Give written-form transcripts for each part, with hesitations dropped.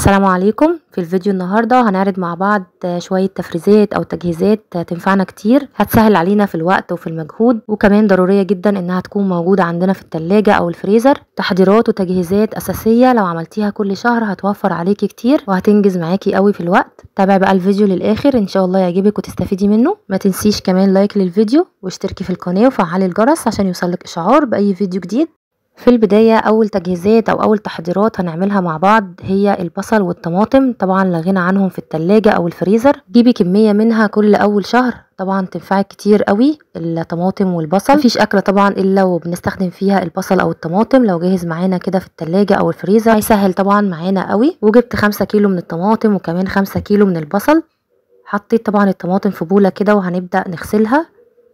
السلام عليكم. في الفيديو النهاردة هنعرض مع بعض شوية تفريزات او تجهيزات تنفعنا كتير، هتسهل علينا في الوقت وفي المجهود، وكمان ضرورية جدا انها تكون موجودة عندنا في التلاجة او الفريزر. تحضيرات وتجهيزات اساسية لو عملتيها كل شهر هتوفر عليكي كتير وهتنجز معاكي قوي في الوقت. تابع بقى الفيديو للاخر ان شاء الله يعجبك وتستفيدي منه. ما تنسيش كمان لايك للفيديو واشتركي في القناة وفعلي الجرس عشان يوصلك اشعار باي فيديو جديد. في البداية أول تجهيزات أو أول تحضيرات هنعملها مع بعض هي البصل والطماطم. طبعا لا غنى عنهم في التلاجة أو الفريزر. جيبي كمية منها كل أول شهر، طبعا تنفعك كتير قوي الطماطم والبصل. مفيش أكلة طبعا إلا وبنستخدم فيها البصل أو الطماطم. لو جاهز معانا كده في التلاجة أو الفريزر هيسهل طبعا معانا قوي. وجبت 5 كيلو من الطماطم وكمان 5 كيلو من البصل. حطيت طبعا الطماطم في بولة كده وهنبدأ نغسلها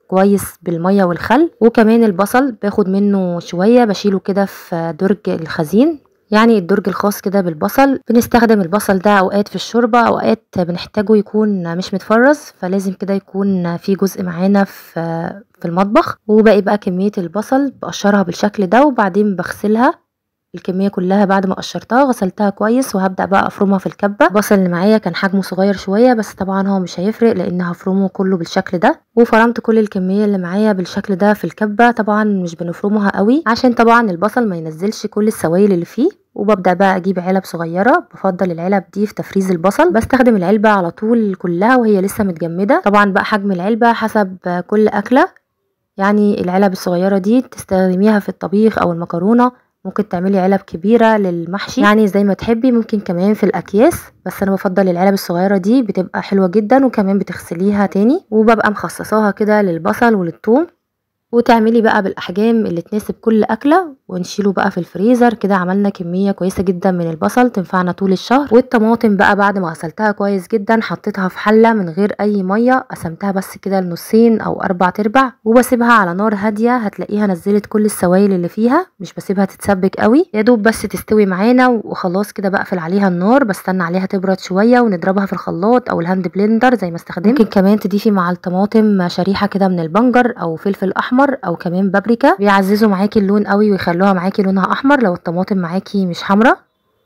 كويس بالمية والخل. وكمان البصل باخد منه شوية بشيله كده في درج الخزين، يعني الدرج الخاص كده بالبصل. بنستخدم البصل ده اوقات في الشوربة، اوقات بنحتاجه يكون مش متفرز، فلازم كده يكون في جزء معانا في المطبخ. وباقي بقى كمية البصل بقشرها بالشكل ده وبعدين بغسلها الكميه كلها. بعد ما قشرتها غسلتها كويس وهبدا بقى افرمها في الكبه. البصل اللي معايا كان حجمه صغير شويه، بس طبعا هو مش هيفرق لان هفرمه كله بالشكل ده. وفرمت كل الكميه اللي معايا بالشكل ده في الكبه. طبعا مش بنفرمها قوي عشان طبعا البصل ما ينزلش كل السوائل اللي فيه. وببدا بقى اجيب علب صغيره، بفضل العلب دي في تفريز البصل. بستخدم العلبه على طول كلها وهي لسه متجمده. طبعا بقى حجم العلبه حسب كل اكله، يعني العلب الصغيره دي تستخدميها في الطبيخ او المكرونه، ممكن تعملي علب كبيرة للمحشي، يعني زي ما تحبي. ممكن كمان في الأكياس، بس أنا بفضل العلب الصغيرة دي بتبقى حلوة جدا وكمان بتغسليها تاني. وببقى مخصصاها كده للبصل وللثوم. وتعملي بقى بالاحجام اللي تناسب كل اكله ونشيله بقى في الفريزر. كده عملنا كميه كويسه جدا من البصل تنفعنا طول الشهر. والطماطم بقى بعد ما غسلتها كويس جدا حطيتها في حله من غير اي ميه، قسمتها بس كده لنصين او 4/4 وبسيبها على نار هاديه. هتلاقيها نزلت كل السوائل اللي فيها، مش بسيبها تتسبك قوي، يا دوب بس تستوي معانا وخلاص. كده بقفل عليها النار، بستنى عليها تبرد شويه ونضربها في الخلاط او الهاند بلندر زي ما استخدمت. ممكن كمان تضيفي مع الطماطم شريحه كده من البنجر او فلفل احمر او كمان بابريكا، بيعززوا معاكي اللون قوي ويخلوها معاكي لونها احمر لو الطماطم معاكي مش حمراء.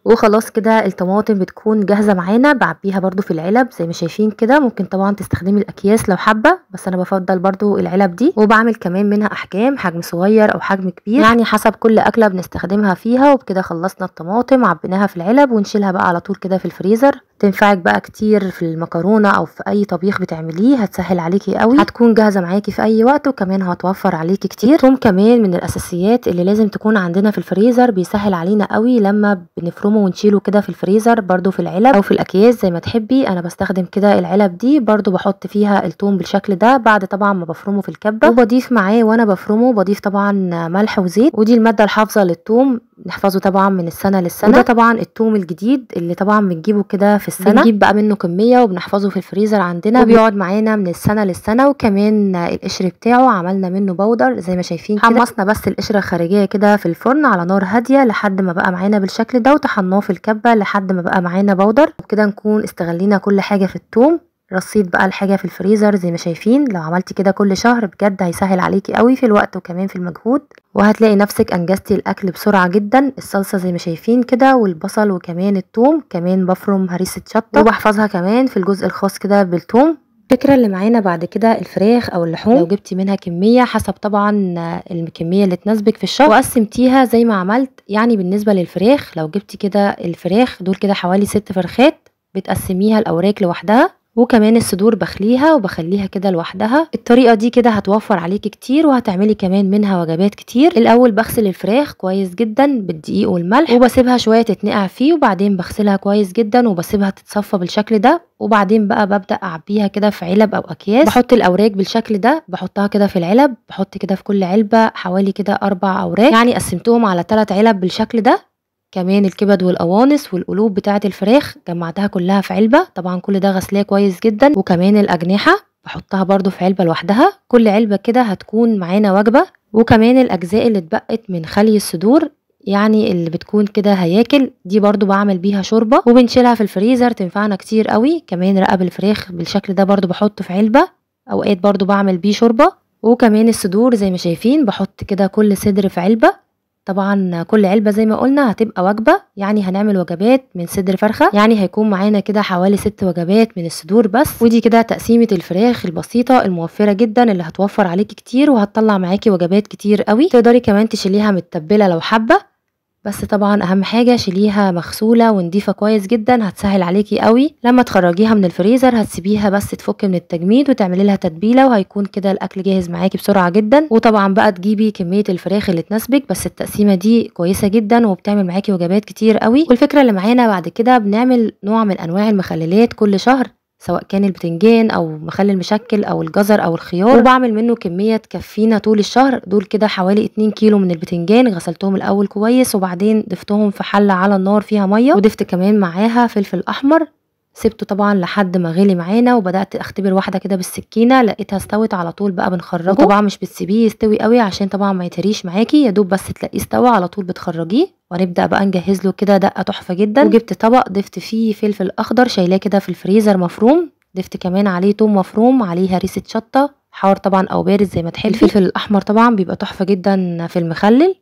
وخلاص كده الطماطم بتكون جاهزه معانا. بعبيها برضو في العلب زي ما شايفين كده. ممكن طبعا تستخدمي الاكياس لو حابه، بس انا بفضل برضو العلب دي. وبعمل كمان منها احجام، حجم صغير او حجم كبير، يعني حسب كل اكله بنستخدمها فيها. وبكده خلصنا الطماطم، عبيناها في العلب ونشيلها بقى على طول كده في الفريزر. تنفعك بقى كتير في المكرونه او في اي طبيخ بتعمليه، هتسهل عليكي قوي، هتكون جاهزه معاكي في اي وقت وكمان هتوفر عليكي كتير. الثوم كمان من الاساسيات اللي لازم تكون عندنا في الفريزر، بيسهل علينا قوي لما بنفرمه ونشيله كده في الفريزر برضو في العلب او في الاكياس زي ما تحبي. انا بستخدم كده العلب دي برضو، بحط فيها الثوم بالشكل ده بعد طبعا ما بفرمه في الكبه. وبضيف معاه وانا بفرمه بضيف طبعا ملح وزيت، ودي الماده الحافظه للثوم، نحفظه طبعا من السنه للسنه. وده طبعا الثوم الجديد اللي طبعا بنجيبه كده في السنه، بنجيب بقى منه كميه وبنحفظه في الفريزر عندنا وبيقعد معانا من السنه للسنه. وكمان القشر بتاعه عملنا منه بودر زي ما شايفين كده. حمصنا بس القشره الخارجيه كده في الفرن على نار هاديه لحد ما بقى معانا بالشكل ده، وطحناه في الكبه لحد ما بقى معانا بودر. وبكده نكون استغلينا كل حاجه في الثوم. رصيد بقى الحاجه في الفريزر زي ما شايفين. لو عملتي كده كل شهر بجد هيسهل عليكي قوي في الوقت وكمان في المجهود، وهتلاقي نفسك انجزتي الاكل بسرعه جدا. الصلصه زي ما شايفين كده والبصل وكمان الثوم، كمان بفرم هريسه شطه وبحفظها كمان في الجزء الخاص كده بالثوم. الفكره اللي معانا بعد كده الفراخ او اللحوم، لو جبتي منها كميه حسب طبعا الكميه اللي تناسبك في الشهر وقسمتيها زي ما عملت. يعني بالنسبه للفراخ لو جبتي كده الفراخ دول كده حوالي 6 فرخات، بتقسميها الاوراق لوحدها وكمان الصدور بخليها وبخليها كده لوحدها. الطريقه دي كده هتوفر عليكي كتير وهتعملي كمان منها وجبات كتير. الاول بغسل الفراخ كويس جدا بالدقيق والملح وبسيبها شويه تتنقع فيه، وبعدين بغسلها كويس جدا وبسيبها تتصفى بالشكل ده. وبعدين بقى ببدا اعبيها كده في علب او اكياس. بحط الاوراق بالشكل ده، بحطها كده في العلب، بحط كده في كل علبه حوالي كده 4 اوراق، يعني قسمتهم على 3 علب بالشكل ده. كمان الكبد والقوانص والقلوب بتاعه الفراخ جمعتها كلها في علبه، طبعا كل ده غسلاه كويس جدا. وكمان الاجنحه بحطها برضو في علبه لوحدها. كل علبه كده هتكون معانا وجبه. وكمان الاجزاء اللي اتبقت من خلي الصدور، يعني اللي بتكون كده هياكل، دي برضو بعمل بيها شوربه وبنشيلها في الفريزر تنفعنا كتير قوي. كمان رقب الفراخ بالشكل ده برضو بحطه في علبه، اوقات برضو بعمل بيه شوربه. وكمان الصدور زي ما شايفين بحط كده كل صدر في علبه. طبعا كل علبة زي ما قلنا هتبقى وجبة، يعني هنعمل وجبات من صدر فرخة، يعني هيكون معانا كده حوالي 6 وجبات من الصدور بس. ودي كده تقسيمة الفراخ البسيطة الموفرة جدا اللي هتوفر عليكي كتير وهتطلع معاكي وجبات كتير قوي. تقدري كمان تشيليها متبلة لو حابة، بس طبعا اهم حاجه شيليها مغسوله ونضيفه كويس جدا، هتسهل عليكي قوي لما تخرجيها من الفريزر. هتسيبيها بس تفك من التجميد وتعملي لها تتبيله، وهيكون كده الاكل جاهز معاكي بسرعه جدا. وطبعا بقى تجيبي كميه الفراخ اللي تناسبك، بس التقسيمه دي كويسه جدا وبتعمل معاكي وجبات كتير قوي. والفكره اللي معانا بعد كده بنعمل نوع من انواع المخللات كل شهر، سواء كان البتنجان او مخلل مشكل او الجزر او الخيار، وبعمل منه كميه تكفينا طول الشهر. دول كده حوالي 2 كيلو من البتنجان، غسلتهم الاول كويس وبعدين ضفتهم في حله على النار فيها ميه، وضفت كمان معاها فلفل احمر. سبته طبعا لحد ما غلي معانا، وبدات اختبر واحده كده بالسكينه، لقيتها استوت على طول بقى بنخرجه. وطبعا مش بتسيبيه يستوي قوي عشان طبعا ما يتهريش معاكي، يا دوب بس تلاقيه استوى على طول بتخرجيه. وهنبدا بقى نجهز له كده دقه تحفه جدا. وجبت طبق ضفت فيه فلفل اخضر شايلاه كده في الفريزر مفروم، ضفت كمان عليه توم مفروم، عليه هريسه شطه حار طبعا او بارد زي ما تحبي. الفلفل الاحمر طبعا بيبقى تحفه جدا في المخلل.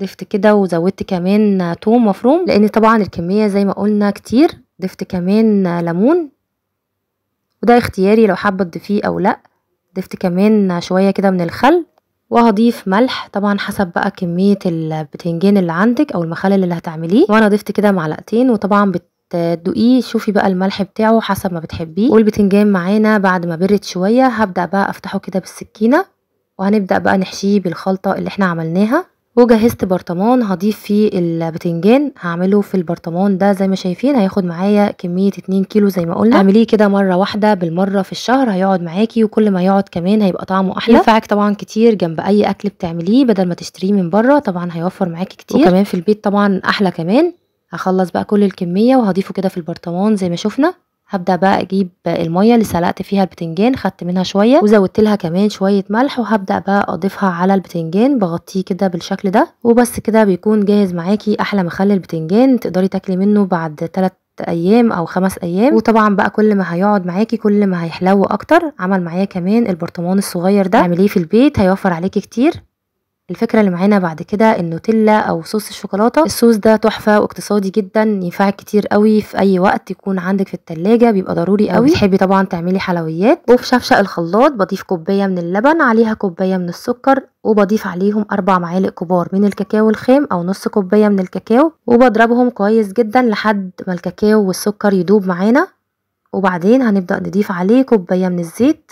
ضفت كده وزودت كمان توم مفروم لان طبعا الكميه زي ما قلنا كتير. ضفت كمان ليمون، وده اختياري لو حابه تضيفيه او لا. ضفت كمان شويه كده من الخل، وهضيف ملح طبعا حسب بقى كميه البتنجان اللي عندك او المخلل اللي هتعمليه. وانا ضفت كده معلقتين، وطبعا تدوقيه شوفي بقى الملح بتاعه حسب ما بتحبيه. والبتنجان معانا بعد ما برد شويه هبدا بقى افتحه كده بالسكينه، وهنبدا بقى نحشيه بالخلطه اللي احنا عملناها. وجهزت برطمان هضيف فيه البتنجان، هعمله في البرطمان ده زي ما شايفين، هياخد معايا كميه 2 كيلو زي ما قلنا. اعمليه كده مره واحده بالمره في الشهر، هيقعد معاكي، وكل ما يقعد كمان هيبقى طعمه احلى. ينفعك طبعا كتير جنب اي اكل بتعمليه بدل ما تشتريه من بره، طبعا هيوفر معاكي كتير، وكمان في البيت طبعا احلى كمان. هخلص بقى كل الكميه وهضيفه كده في البرطمان زي ما شفنا. هبدا بقى اجيب الميه اللي سلقت فيها البتنجان، خدت منها شويه وزودت لها كمان شويه ملح، وهبدا بقى اضيفها على البتنجان، بغطيه كده بالشكل ده. وبس كده بيكون جاهز معاكي احلى مخلل بتنجان، تقدري تاكلي منه بعد 3 ايام او 5 ايام. وطبعا بقى كل ما هيقعد معاكي كل ما هيحلو اكتر. عمل معايا كمان البرطمان الصغير ده، اعمليه في البيت هيوفر عليكي كتير. الفكرة اللي معانا بعد كده النوتيلا او صوص الشوكولاتة. الصوص ده تحفة واقتصادي جدا، ينفعك كتير قوي في اي وقت يكون عندك في التلاجة، بيبقى ضروري قوي. بتحبي طبعا تعملي حلويات، وفي شفشق الخلاط بضيف كوباية من اللبن، عليها كوباية من السكر، وبضيف عليهم 4 معالق كبار من الكاكاو الخام او نص كوباية من الكاكاو، وبضربهم كويس جدا لحد ما الكاكاو والسكر يدوب معانا. وبعدين هنبدأ نضيف عليه كوباية من الزيت،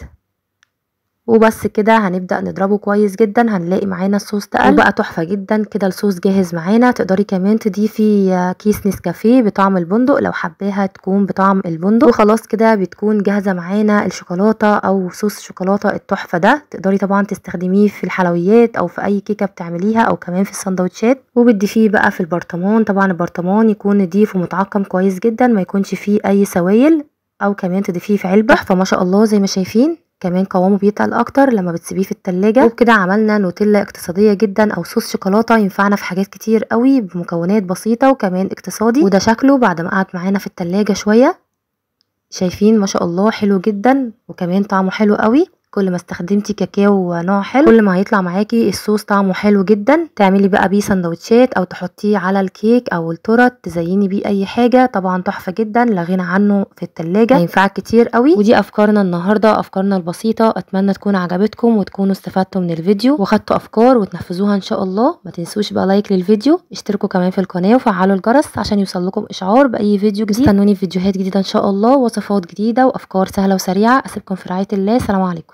وبس كده هنبدأ نضربه كويس جدا. هنلاقي معانا الصوص تقل وبقى تحفة جدا. كده الصوص جاهز معانا. تقدري كمان تضيفي كيس نسكافيه بطعم البندق لو حباها تكون بطعم البندق، وخلاص كده بتكون جاهزة معانا الشوكولاتة او صوص الشوكولاتة التحفة ده. تقدري طبعا تستخدميه في الحلويات او في اي كيكة بتعمليها او كمان في السندوتشات، وبتضيفيه بقى في البرطمان. طبعا البرطمان يكون نضيف ومتعقم كويس جدا، ما يكونش فيه اي سوائل، او كمان تضيفيه في علبة تحفة ما شاء الله زي ما شايفين. كمان قوامه بيتقل اكتر لما بتسيبيه في التلاجة. وبكده عملنا نوتيلا اقتصادية جدا او صوص شوكولاتة ينفعنا في حاجات كتير قوي بمكونات بسيطة وكمان اقتصادي. وده شكله بعد ما قعد معانا في التلاجة شوية. شايفين ما شاء الله حلو جدا، وكمان طعمه حلو قوي. كل ما استخدمتي كاكاو نوع حلو كل ما هيطلع معاكي الصوص طعمه حلو جدا. تعملي بقى بيه سندوتشات او تحطيه على الكيك او التورت، تزيني بيه اي حاجه. طبعا تحفه جدا لا غنى عنه في التلاجة، هينفعك كتير قوي. ودي افكارنا النهارده، افكارنا البسيطه. اتمنى تكون عجبتكم وتكونوا استفدتوا من الفيديو وخدتوا افكار وتنفذوها ان شاء الله. ما تنسوش بقى لايك للفيديو، اشتركوا كمان في القناه وفعلوا الجرس عشان يوصلكم اشعار باي فيديو جديد. استنوني في فيديوهات جديده ان شاء الله، وصفات جديده وافكار سهله وسريعه. اسيبكم في رعايه الله. سلام عليكم.